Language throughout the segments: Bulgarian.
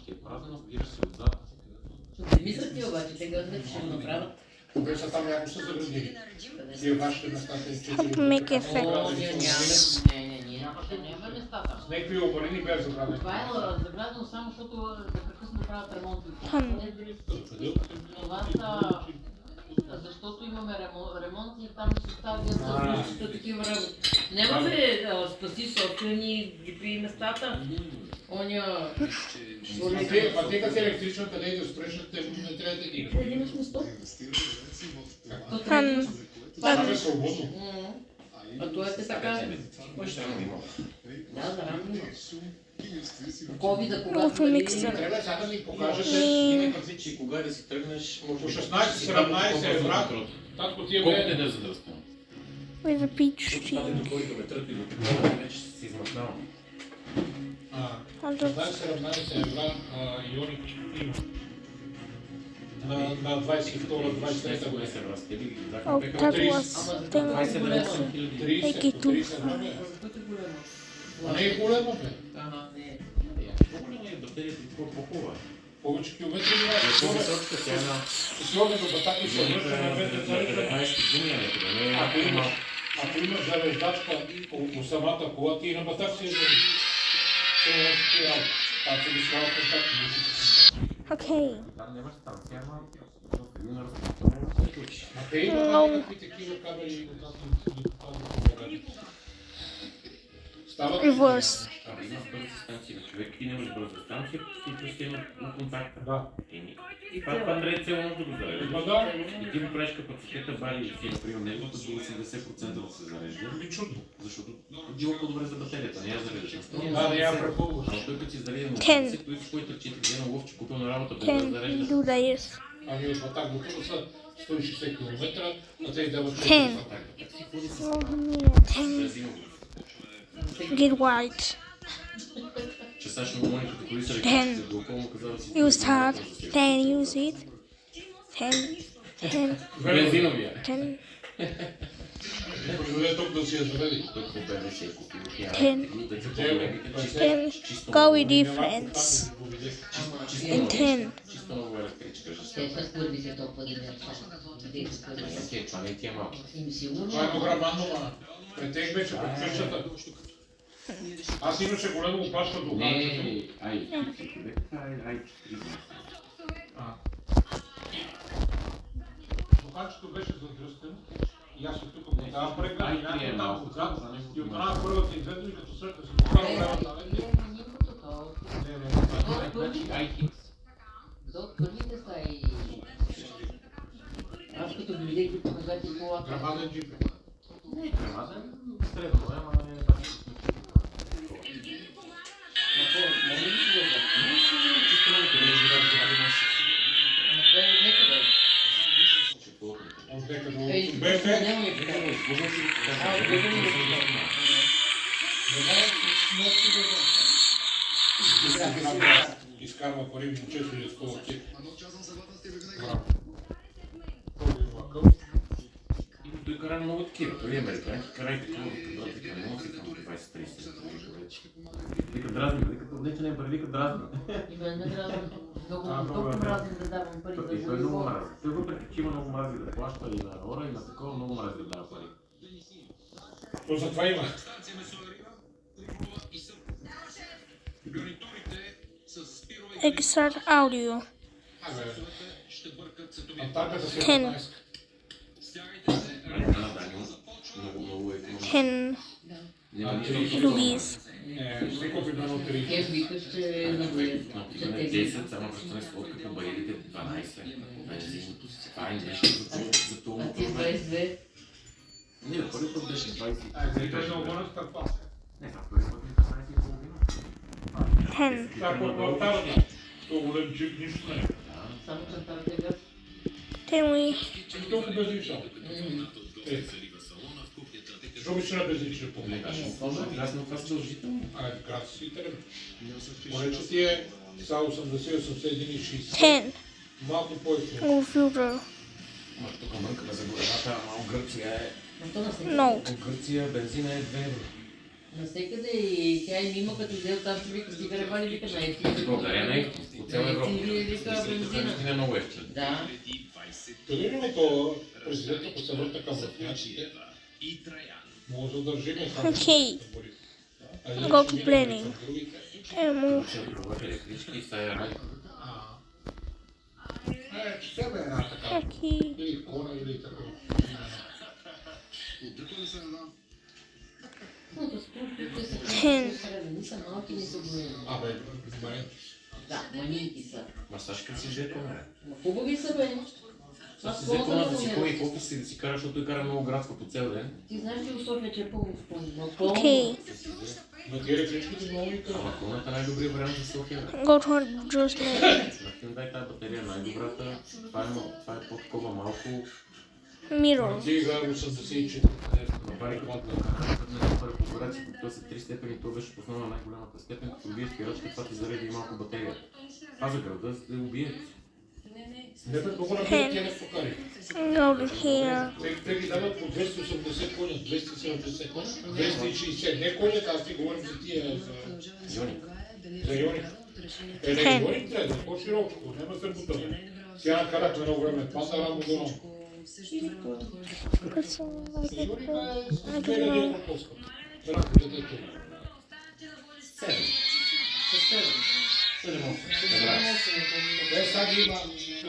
ще е празно, спираш се отзад. Ще мислят ти обаче, те гърдите ще го направят. Кога са там някой са заградили? Тия вашите местата им четири. Make О, effect. ние нямаме, ние нямаме местата. С някакви обарени бях заградени. Това е заградено само, защото непрекъснато правят ремонти. Това са... Защото имаме ремонти и там се ставят такива работи. Нямаме спаси собствени гипи местата. Оня... Пътека с електрична, къде и да строиш, не трябва да ги. Трябва да имаш место. Това е свободно. А това е така. Да, за рано има. Ковида, когато Трябва сега да ни покажете. Има предвид, че кога да си тръгнеш, По 16-17 евро. Татко ти е колкото бе. да е задръстен. With a peach Защото tree. до който ме тръпи до такова, вече си измъкнал. 16-17 евро Йоник има. На 22-23 година. Oh, that was thing. 30 евро. Не е големо, бе. По-голяма е батерията и по-хубава. Повече километри има. По-високата тя е на... Сложно до батаки се връща на двете зареждане. Ако имаш зареждачка по самата кола, ти и на батак си там се ги става контакт. Okay. Там нямаш станция, ама на разпределение се случи. А те имат някакви такива кабели, стават Reverse. Абе, има бърза станция на човек, ти нямаш бърза станция, ти просто има на контакта. Да. И това Андрей цел може да го зарежда. Да. И ти му правиш капацитета бали и си, например, неговото до 80% да се зарежда. Би чудно. Защото било по-добре за батерията, не я зареждаш на 100. Да, не я препълваш. А той като си зарежда на Ten. 80, той си който ръчи, ти на ловче купил на работа, без да Can зареждаш. do this. Ами от батак до тук са 160 км, а те дават 10. Как си ходи с Oh, yeah. 10. резиново? Get white. Че Сашо Мони като коли са Ten. рекли, се около казава си... Use hard. 10. Use it. 10. 10. Бензиновия. 10. Произведе тук да си я заведи. Той по БВ си е купил. 10. Деца по-големите, 10. Go with difference. And 10. чисто много електричка. С първите толкова да не Окей, това не ти е малко. сигурно. Това е добра баннова. Претех вече по къщата. Аз имаше големо опашка до Не, ай, Духанчето беше задръстено и аз от тук му давам преглед и някой там отзад и от една първата излезе и като среща се покара време До първите са и... Аз като дойдех да показати колата. грабаден джип. не е кремазен, средно, ама не е Може ли си да чисто много това е някъде. От дека до Ей, БФ. няма ми така. От бега ми Изкарва пари момчето и такова кек. Той кара много такива, той е американски, кара и такива, така не мога си към 20-30 вече. Вика дразни, нека не бъде, вика дразни. И мен ме дразни. Много мразим да давам пари за И той много живота. мрази. Той въпреки, че има много мрази да плаща и на хора и на такова, много мрази да дава пари. То за това има. Extract audio. Антарката си е 10. 15. Много е 10 rupees. Ще купи едно от 30. Кеш викаш, че набоят. 10, само престане сладка по барилите 12. Бензин. Това не беше за това А ти мотор. 22. Не, да първи път беше 20. Той е много на стъпа. Не, това първи път е 15 и половина. 10. Това е по алтарата. То голем джип нищо не е. Само чантарите газ. 10 we. Толкова безлично. Защо ми ще на безлично помня? Аз не това задължително. Град си трябва. Моля, че ти е са 80, 81 и 60. 10. Малко по-ефтино. Computer. Тук мъркаме за гората, ама в Гърция е... Note. В Гърция бензина е 2 евро. Навсекъде и тя и мима като взе от тази вика, стига ревали, вика на ефтина. България не е ефтин. цяла Европа. Или вика бензина. Бензин е много ефтин. Да. Къде ли то президента, ако се върта към вратняците, може да държиме само. Okay. Go to planning. Move. Ще пробвате електрички и сега рай. Че тебе една така. Okay. Или кона, или такова. Не са малки, не са големи. Абе, добре. Да, манийки са. Масажка си взе коня. Ма хубави са, бе. Аз си взе коня да си ходи в офис и да си кара, защото той кара много градско по цял ден. Ти знаеш ли в София, че е пълно спомнено? Пълно. Okay. На тия електричките много и Ама конята е най-добрият вариант за София. Go to adjustment. На Hyundai тази батерия е най-добрата. Това е по-такова малко. Mirror. Тига 84. Навари колата на първа конфигурация, като са 3 степени, то беше основна най-голямата степен, като убие спирачка, това ти зареди и малко батерия. Това за града да убие. Не бе, много набират тия не покари. Go to here. Те ги дават по 280 коня, 270 коня, 260. Не конята, аз ти говорим за тия, за Йоник. Йоник. Не, Йоник трябва да е по-широчко, няма се бута. Сега карахме едно време, паса рамо до рамо. Put some like it. Йоника е с I 2 don't know. евро по-скъпо. Рамката е тук. 7. Със 7. 7-8. Те сега ги има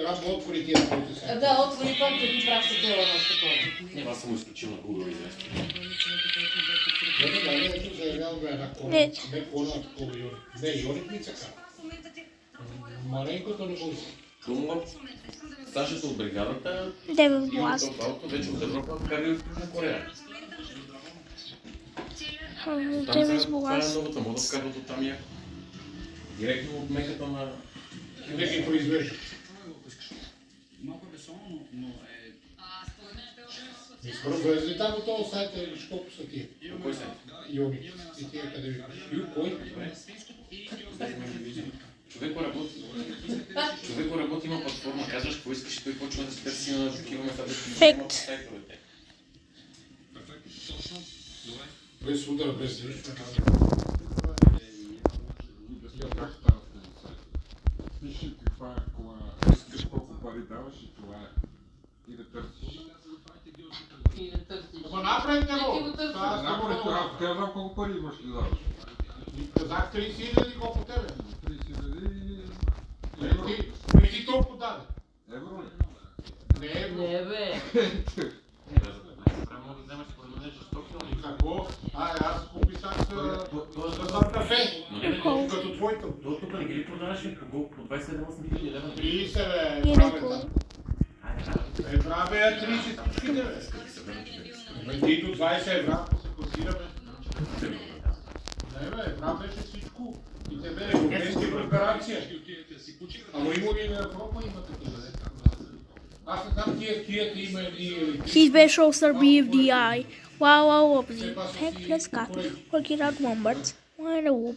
рамо отвори тия колите сега. Да, отвори пак, да ти праща тела на такова. Това съм изключил на Google известно. Не, ето заявявам бе една кола. Не. Не кола, а такова Йоник. Не, Йоник ми цъка. Маленькото не го иска. Думала, Сашата от бригадата Devil и от Blast. това авто вече от Европа карали от Южна Корея. Там Devil сега, това е Blast. новата мода, вкарват от там я. Директно от меката на... Не ги произвежда. И скоро влезли там от този сайт, или колко са тия? По кой сайт? Йоник. И тия къде ви? Ю, кой? Човеко работи, има платформа, казваш какво искаш и той почва да се търси на такива места, да си Фект. взема сайтовете. Без удар, без нищо. Как става с тези сайт? Пиши каква е кола, искаш колко пари даваш и това е. И да търсиш. И да търсиш. Ама направите Ти го! го търсиш. Това Знам ли това? става Аз знам колко пари имаш ли даваш. казах 30 000 колко тебе. 30 000 Не ти толкова даде. евро ли? Не е, бро. Не, бе. Трябва да вземеш според мен жестоки, но Какво? Аз пописах за сам кафе. Като твоето. до тук не ги продаваш по 27 хиляди лева. 30 бе, Beautiful. праве. Праве 30 хиляди бе. Ти до 20 евро, ако се класираме. Не бе, Евра беше всичко. И тебе е европейски препарация. Ама има ли на Европа има такива? Аз не знам тия има или... He's Special Star BFDI. Wow, opposite. Pack plus cut. Work it out one bird. One a whoop.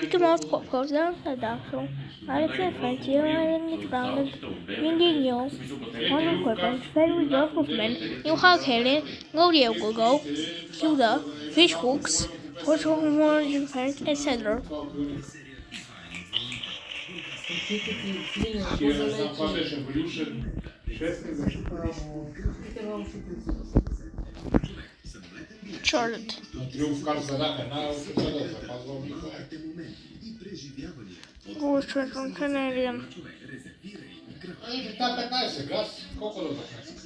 Mickey Mouse pop goes down the dark show. I play French, you are in the grounded. Ringing news. One equipment. Very good movement. You hug Helen. Go the go. Kill the fish hooks. Which one defense, etc. Очите ти клинят, Тия не знам, това по-далече. беше Evolution 6 ли беше? Charlotte. На Триумф кар задаха една от да запазвам никога. Go straight from Canadian. Ами, та 15 газ, колко да запазвам?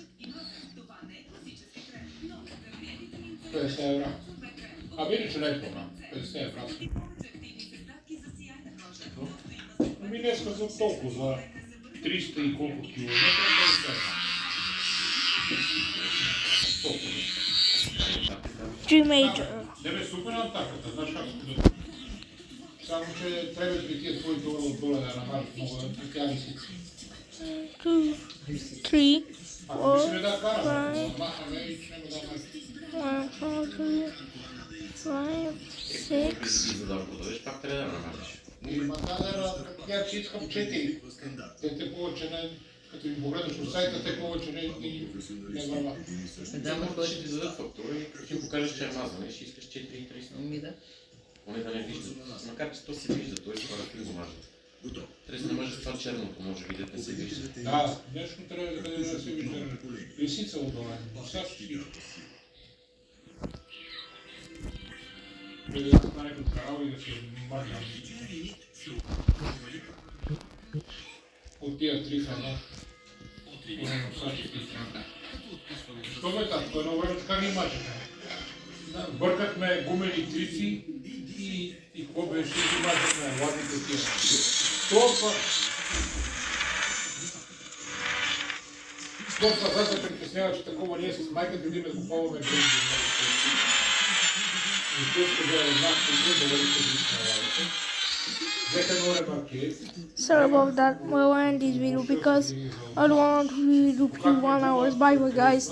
50 евро. А видиш леко на 50 евро. Ами днеска за толкова, за 300 и колко километра, 50 евро. Толкова. G major. Не бе, супер атаката, знаеш как се само, че трябва да тия твоите отдолу да намалят много, да тя висици. 2, 3, Ако ми се да караме, махаме и ще ме да махаме. 1, 2, 3, 5, 6. За да го продадеш, пак трябва да намалиш. И матадера, тя че искам 4. Те повече не, като им погледаш от сайта, те повече не върват. Да, ма Ще той ти дадат фактура и като ти покажеш, че е мазане, ще искаш 4300. Ами да. Поне да не виждат. Макар че то се вижда, т.е. хората ли го мажат. Трябва да намажеш това черното, може би, да не се вижда. Да, нещо трябва да не се вижда. Лисица отдолу. Сега ще ти. Преди да стане като карал и да се мажа. От тия три са едно. Що бе така? Едно време така ги мачаха. Бъркахме гумени трици и какво беше ги мачахме ладните тия. Толкова аз се притеснява, че такова ние с майката видиме да купаваме бренди. И те сказали една култура да вършите лична работа. Взеха едно ремарке. Sorry about that. We'll end this video because I don't want to repeat 1 hour's. Bye bye, guys.